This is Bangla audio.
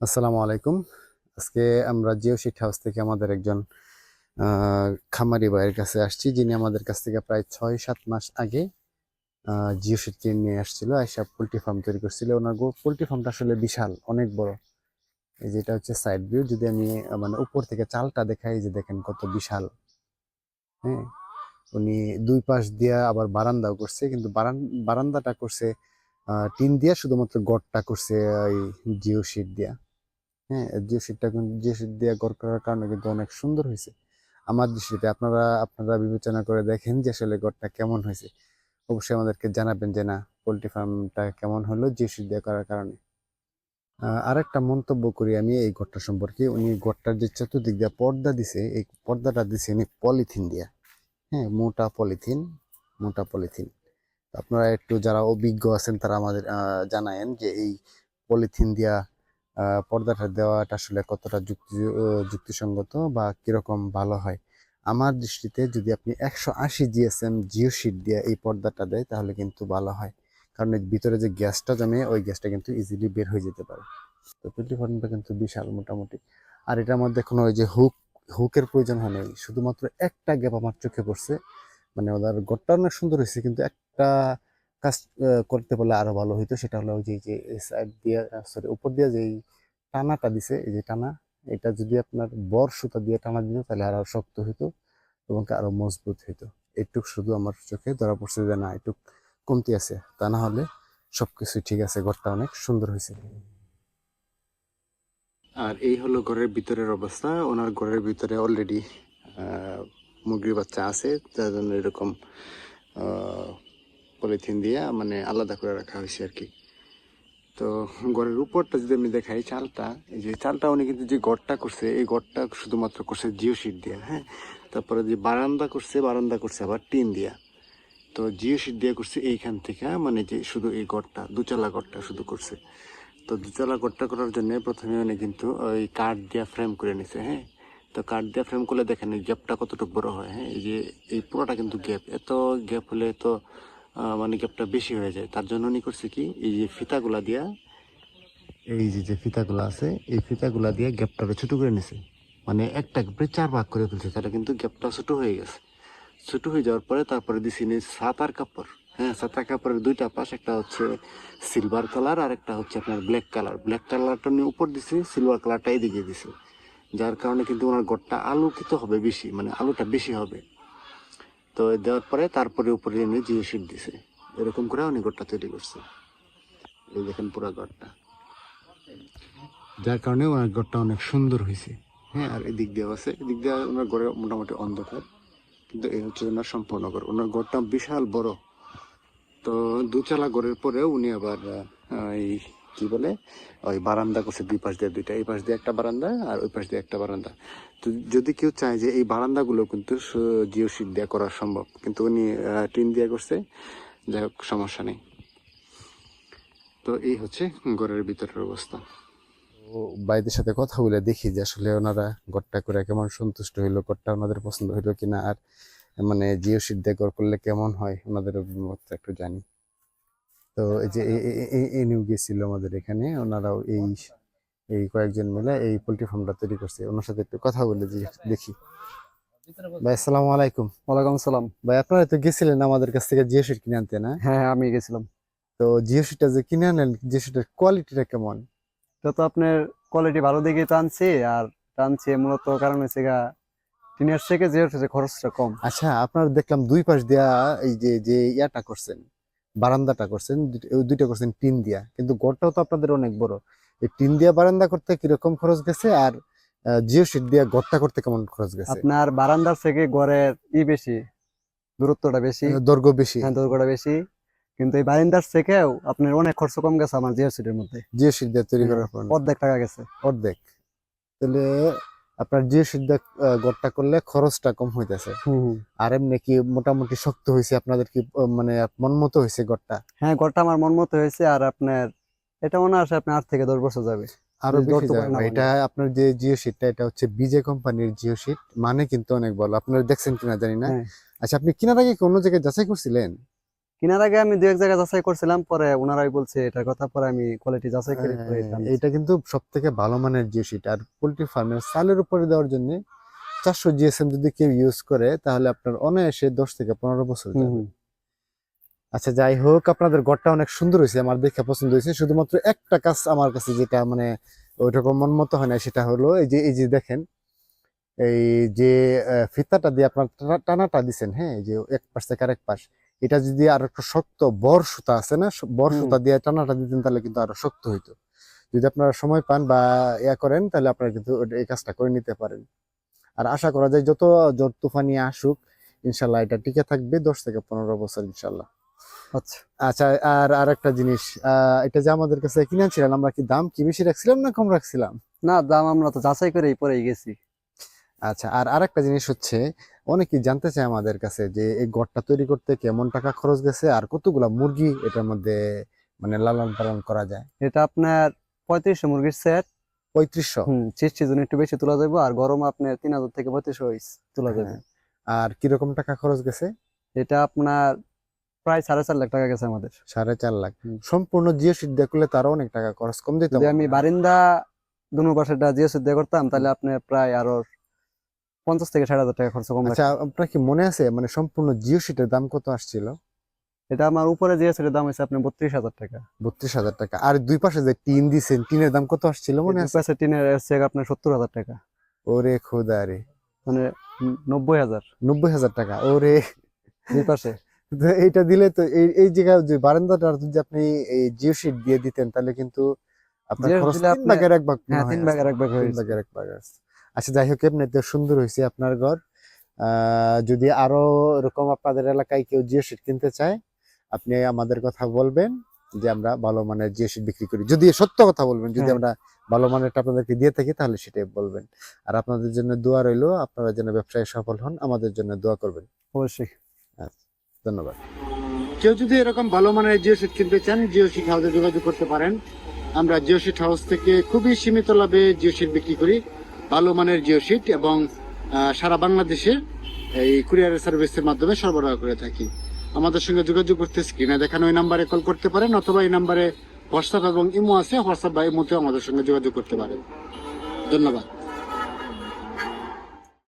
আসসালামু আলাইকুম। আজকে আমরা জিও শিট হাউস থেকে আমাদের একজন খামারি ভাইয়ের কাছে আসছি, যিনি আমাদের কাছ থেকে প্রায় ৬-৭ মাস আগে জিও শিট কিনে নিয়ে আসছিল, আইসা পোল্ট্রি ফার্ম তৈরি করছিল। ওনার পোল্ট্রি ফার্মটা আসলে বিশাল, অনেক বড়। এই যেটা হচ্ছে সাইড ভিউ। যদি আমি মানে উপর থেকে চালটা দেখাই, যে দেখেন কত বিশাল। হ্যাঁ, উনি দুই পাশ দিয়া আবার বারান্দাও করছে, কিন্তু বারান্দাটা করছে টিন দিয়া, শুধুমাত্র গড়টা করছে ওই জিও শিট দিয়া। হ্যাঁ, জিও শিটটা কিন্তু জিও শিট দিয়ে ঘর করার কারণে কিন্তু অনেক সুন্দর হয়েছে আমার দৃষ্টিতে। আপনারা আপনারা বিবেচনা করে দেখেন যে আসলে ঘরটা কেমন হয়েছে। অবশ্যই আমাদেরকে জানাবেন যে না, পোল্ট্রি ফার্মটা কেমন হলো জিও শিট দিয়ে করার কারণে। আরেকটা মন্তব্য করি আমি এই ঘরটা সম্পর্কে। উনি ঘরটার যে চতুর্দিক দিয়ে পর্দা দিছে, এই পর্দাটা দিছে উনি পলিথিন দিয়া। হ্যাঁ, মোটা পলিথিন। আপনারা একটু যারা অভিজ্ঞ আছেন তারা আমাদের জানায়েন যে এই পলিথিন দিয়া পর্দাটা দেওয়াটা আসলে কতটা যুক্তিসঙ্গত বা কিরকম ভালো হয়। আমার দৃষ্টিতে যদি আপনি 180 জিএসএম জিও শিট দিয়ে এই পর্দাটা দেয় তাহলে কিন্তু ভালো হয়, কারণ এর ভিতরে যে গ্যাসটা জমে ওই গ্যাসটা কিন্তু ইজিলি বের হয়ে যেতে পারে। তো পোল্ট্রি ফার্মটা কিন্তু বিশাল মোটামুটি। আর এটার মধ্যে কোনো ওই যে হুকের প্রয়োজন হয় নাই, শুধুমাত্র একটা গ্যাপ আমার চোখে পড়ছে। মানে ওদের ঘরটা অনেক সুন্দর হয়েছে, কিন্তু একটা কাজ করতে পারলে আরো ভালো হইতো। সেটা হলো ওই যে সাইড দিয়ে, সরি, উপর দিয়ে যে টানাটা দিছে, এই যে টানা, এটা যদি আপনার বর সুতা দিয়ে টানা দিত তাহলে আরো শক্ত হইতো এবং আরো মজবুত হইতো। এইটুক শুধু আমার চোখে ধরা পড়ছে যে না, একটু কমতি আছে। তা না হলে সবকিছু ঠিক আছে, ঘরটা অনেক সুন্দর হয়েছে। আর এই হলো ঘরের ভিতরের অবস্থা। ওনার ঘরের ভিতরে অলরেডি মুরগির বাচ্চা আছে, যার জন্য এরকম পলিথিন দিয়ে মানে আলাদা করে রাখা হয়েছে আর কি। তো ঘরের উপরটা যদি আমি দেখাই, চালটা, এই যে চালটা উনি কিন্তু যে ঘরটা করছে, এই ঘরটা শুধুমাত্র করছে জিও শিট দিয়ে। হ্যাঁ, তারপরে যে বারান্দা করছে আবার টিন দিয়া। তো জিও শিট দিয়ে করছে এইখান থেকে, মানে যে শুধু এই ঘরটা, দুচালা ঘরটা শুধু করছে। তো দুচালা ঘরটা করার জন্য প্রথমে উনি কিন্তু ওই কাঠ দিয়া ফ্রেম করে নিছে। হ্যাঁ, তো কাঠ দিয়া ফ্রেম করলে দেখেন এই গ্যাপটা কতটুকু বড় হয়। হ্যাঁ, এই যে এই পুরোটা কিন্তু গ্যাপ, এত গ্যাপ হলে তো মানে গ্যাপটা বেশি হয়ে যায়। তার জন্য উনি করছে কি, এই যে ফিতাগুলা দিয়া, এই যে ফিতাগুলো আছে, এই ফিতাগুলা দিয়ে গ্যাপটাকে ছোট করে নিছে। মানে একটা গ্যাপে 4 ভাগ করে ফেলছে, তাহলে কিন্তু গ্যাপটা ছোট হয়ে গেছে। ছোট হয়ে যাওয়ার পরে তারপরে দিছি নি সাতার কাপড়। হ্যাঁ, সাতার কাপড়ের দুইটা পাশ, একটা হচ্ছে সিলভার কালার আর একটা হচ্ছে আপনার ব্ল্যাক কালার। ব্ল্যাক কালারটা নিয়ে উপর দিছি, সিলভার কালারটা এদিকে দিছি। যার কারণে কিন্তু ওনার ঘরটা আলোকিত হবে বেশি, মানে আলোটা বেশি হবে। তো দেওয়ার পরে তারপরে উপরে এনে জিও শিট দিছে। এরকম করে উনি ঘরটা তৈরি করছে। এই দেখেন পুরো ঘরটা, যার কারণে ওনার ঘরটা অনেক সুন্দর হয়েছে। হ্যাঁ, আর এদিক দিয়ে আছে, এদিক দিয়ে ওনার ঘরে মোটামুটি অন্ধকার, কিন্তু এই হচ্ছে ওনার সম্পূর্ণ ঘর। ওনার ঘরটা বিশাল বড়। তো দুচালা ঘরের পরেও উনি আবার এই কি বলে, ওই বারান্দা করছে দুই পাশ দিয়ে দুইটা, এই পাশ দিয়ে একটা বারান্দা আর ওই পাশ দিয়ে একটা বারান্দা। তো যদি কেউ চায় যে এই বারান্দাগুলো কিন্তু জিও শিট দিয়ে করা সম্ভব, কিন্তু উনি টিন দিয়ে করছে। যাই হোক, সমস্যা নেই। তো এই হচ্ছে ঘরের ভিতরের অবস্থা। ও, ভাইদের সাথে কথা বলে দেখি যে আসলে ওনারা ঘরটা করে কেমন সন্তুষ্ট হইলো, ঘরটা ওনাদের পছন্দ হইলো কিনা, আর মানে জিও শিট দিয়ে ঘর করলে কেমন হয় ওনাদের অভিমত একটু জানি। তো এই যে নিউ গেছিল আমাদের এখানে, ওনারাও এই এই কয়েকজন মিলে এই পোল্ট্রি ফার্মটা তৈরি করছে। ওনার সাথে একটু কথা বলে যে দেখি। ভাই, আসসালামু আলাইকুম। ওয়ালাইকুম আসসালাম। ভাই, আপনারা তো গেছিলেন আমাদের কাছ থেকে জিও শিট কিনে আনতে, না? হ্যাঁ, আমি গেছিলাম। তো জিও শিটটা যে কিনে আনলেন, জিও শিটের কোয়ালিটিটা কেমন? এটা তো আপনার কোয়ালিটি ভালো দেখে টানছি, আর টানছি মূলত কারণ হচ্ছে গা টিনের থেকে যে হচ্ছে খরচটা কম। আচ্ছা, আপনার দেখলাম দুই পাশ দিয়া এই যে যে ইয়াটা করছেন, বারান্দাটা করছেন, ওই দুইটা করছেন টিন দিয়া, কিন্তু ঘরটাও তো আপনাদের অনেক বড়। এই টিন দিয়া বারান্দা করতে কিরকম খরচ গেছে, আর জিও শিট দিয়া ঘরটা করতে কেমন খরচ গেছে? আপনার বারান্দার থেকে ঘরের বেশি, দূরত্বটা বেশি। দৈর্ঘ্য বেশি। হ্যাঁ, দৈর্ঘ্যটা বেশি। কিন্তু এই বারান্দার থেকেও আপনার অনেক খরচ কম গেছে আমার জিও সিটির মধ্যে। জিও শিট দিয়ে তৈরি হ্যাঁ, করার পর অর্ধেক টাকা গেছে। অর্ধেক। তাহলে আপনার জিও শিট দিয়ে ঘরটা করলে খরচটা কম হইতেছে। হুম হুম। আর এমনি কি মোটামুটি শক্ত হয়েছে আপনাদের, কি মানে মন মতো হয়েছে ঘরটা? হ্যাঁ, ঘরটা আমার মন মতো হয়েছে। আর আপনার এটা মনে আসে আপনার 8 থেকে 10 বছর যাবে, আরো যদি বেশি ধরতে যাবে পারে না ভাই। ভাঙে। এটা আপনার যে জিও শিটটা, এটা হচ্ছে বিজে কোম্পানির জিও শিট, মানে কিন্তু অনেক ভালো। আপনারা দেখছেন কিনা জানি না। হ্যাঁ আচ্ছা, আপনি কিনার আগে কি অন্য জায়গায় যাচাই করছিলেন? কেনার আগে আমি দু এক জায়গায় যাচাই করছিলাম, পরে ওনারাই বলছে এটার কথা, পরে আমি কোয়ালিটি যাচাই করে পরে এটা আনছি। এটা কিন্তু সব থেকে ভালো মানের জিও শিট। আর পোল্ট্রি ফার্মের চালের উপরে দেওয়ার জন্য 400 জিএসএম যদি কেউ ইউজ করে তাহলে আপনার অনায়াসে 10 থেকে 15 বছর হুম, যাবে। হুম। আচ্ছা, যাই হোক, আপনাদের ঘরটা অনেক সুন্দর হয়েছে, আমার দেখে পছন্দ হয়েছে। শুধুমাত্র একটা কাজ আমার কাছে যেটা মানে ওইরকম মন মতো হয় না, সেটা হলো এই যে দেখেন, এই যে ফিতাটা দিয়ে আপনার টানাটা দিচ্ছেন, হ্যাঁ, এই যে এক পাশ থেকে আরেক পাশ, এটা যদি আর একটু শক্ত বর সুতা আছে না, বর হুম। সুতা দিয়ে টানাটা দিতেন তাহলে কিন্তু আরো শক্ত হইতো। যদি আপনারা সময় পান বা ইয়া করেন তাহলে আপনারা কিন্তু এই কাজটা করে নিতে পারেন। আর আশা করা যায় যত ঝড় তুফানি আসুক ইনশাল্লাহ এটা টিকে থাকবে 10 থেকে 15 বছর ইনশাল্লাহ। আচ্ছা। আচ্ছা, আর একটা জিনিস, এটা যে আমাদের কাছে কিনেছিলেন, আমরা কি দাম কি বেশি রাখছিলাম না কম রাখছিলাম? না, দাম আমরা তো যাচাই করেই পরেই গেছি। আচ্ছা, আর আরেকটা জিনিস হচ্ছে, অনেকেই জানতে চায় আমাদের কাছে যে এই ঘরটা তৈরি করতে কেমন টাকা খরচ গেছে আর কতগুলা মুরগি এটার মধ্যে মানে লালন পালন করা যায়। এটা আপনার 3500 মুরগির সেট। 3500? চিজ সিজন একটু বেশি তোলা যাবে, আর গরম আপনার 3000 থেকে 3500 তোলা যাবে। হ্যাঁ। আর কিরকম টাকা খরচ গেছে? এটা আপনার প্রায় 4.5 লাখ টাকা গেছে আমাদের। 4.5 লাখ? হুম। সম্পূর্ণ জিও সিট দিয়ে করলে তারও অনেক টাকা খরচ কম দিতে যদি হবে। আমি বারিন্দা দুনো পাশেটা জিও সুদ দিয়ে করতাম তাহলে আপনার প্রায় আরো 50 থেকে 60,000 টাকা খরচ কম আচ্ছা, লাগতো। আপনার কি মনে আছে মানে সম্পূর্ণ জিও সিটের দাম কত আসছিল? এটা আমার উপরে জিও সুদের দাম হচ্ছে আপনার 32,000 টাকা। 32,000 টাকা। আর দুই পাশে যে টিন দিছেন, টিনের দাম কত আসছিল মনে দুই আছে? পাশে টিনের হচ্ছে আপনার 70,000 টাকা, ওরে খোদা রে, মানে 90,000 90,000 টাকা, ওরে। দুই পাশে। তো এইটা দিলে তো এই জায়গায় যে বারান্দাটা যদি আপনি এই জিও শিট দিয়ে দিতেন তাহলে কিন্তু আপনার জিও খরচ দিলে 3 আপনার, ভাগের 1 ভাগ মনে হ্যাঁ, হয় 3 আছে। ভাগের 1 ভাগ হয়ে 3 গেছে। ভাগের 1 ভাগ আছে। আচ্ছা, যাই হোক, এমনিতে সুন্দর হয়েছে আপনার ঘর। যদি আরো এরকম আপনাদের এলাকায় কেউ জিও শিট কিনতে চায় আপনি আমাদের কথা বলবেন যে আমরা ভালো মানের জিও শিট বিক্রি করি। যদি সত্য কথা বলবেন, যদি হ্যাঁ, আমরা ভালো মানেরটা আপনাদেরকে দিয়ে থাকি তাহলে সেটাই বলবেন। আর আপনাদের জন্য দোয়া রইলো, আপনারা যেন ব্যবসায় সফল হন, আমাদের জন্য দোয়া করবেন। অবশ্যই। আচ্ছা, ধন্যবাদ। কেউ যদি এরকম ভালো মানের জিও শিট কিনতে চান জিও শিট হাউসে যোগাযোগ করতে পারেন। আমরা জিও শিট হাউস থেকে খুবই সীমিত লাভে জিও শিট বিক্রি করি, ভালো মানের জিও শিট, এবং সারা বাংলাদেশে এই কুরিয়ার সার্ভিসের মাধ্যমে সরবরাহ করে থাকি। আমাদের সঙ্গে যোগাযোগ করতে স্ক্রিনে দেখানো এই নাম্বারে কল করতে পারেন, অথবা এই নাম্বারে হোয়াটসঅ্যাপ এবং ইমো আছে, হোয়াটসঅ্যাপ বা ইমোতেও আমাদের সঙ্গে যোগাযোগ করতে পারেন। ধন্যবাদ।